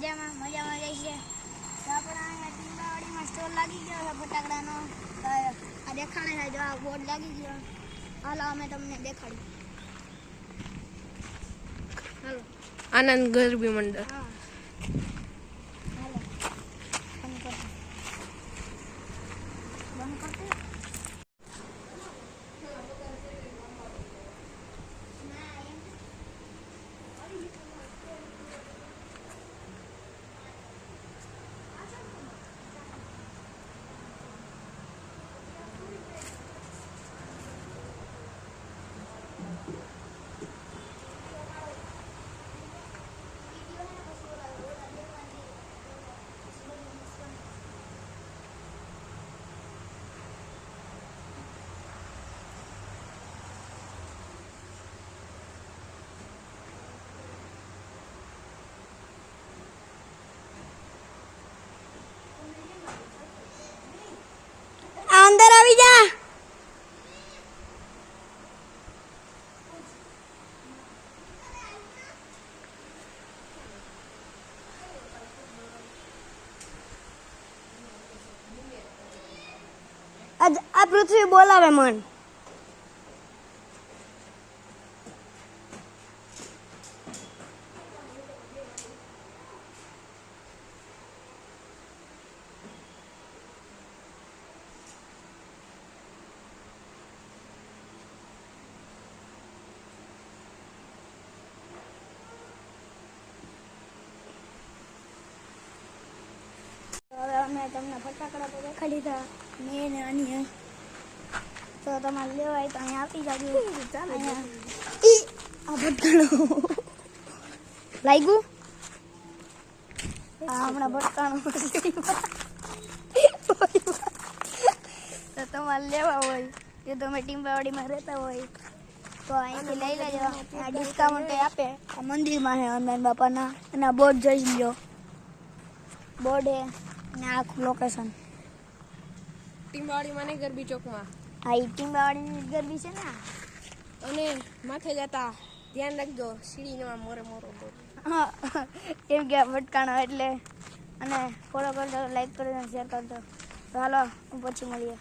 મજામાં જાય છે. તો આપણે અહીંયા ટીંબાવાડીમાં સ્ટોર લાગી ગયો છે ફટાકડાનો. આ દેખાડે છે, જો આ બોર્ડ લાગી ગયો. હાલો અમે તમને દેખાડીએ. હાલો આનંદ ગરબી મંડળ. હા હાલો બંધ કરતો. અંદર આવી જા. આ પૃથ્વી બોલાવે મન. હવે અમે તમને ફટાકડા તો દેખાડી દીધા. મેં ને આની તો તમારે લેવા હોય તો અહીંયા આપી જાજો. આ ભટકાણો લાગ્યું. હા હમણાં ભટકાણો. તો તમારે લેવા હોય કે તમે ટીંબાવાડીમાં રહેતા હોય તો અહીંથી લઈ લેજો. આ ડિસ્કાઉન્ટ આપે. આ મંદિરમાં છે હનુમાન બાપાના. અને આ બોર્ડ જોઈ લો. બોર્ડ હે ને આખું લોકેશન. ટીંબાવાડીમાં ને ગરબી ચોકમાં. હા એ ટીંબાવાડીની ગરબી છે ને. અને માથે જતા ધ્યાન રાખજો સીડીમાં મોરે મોરો. હા કેમ કે ભટકાણો એટલે. અને ફોલો કરજો, લાઈક કરજો, શેર કરજો. તો હાલો પછી મળીએ.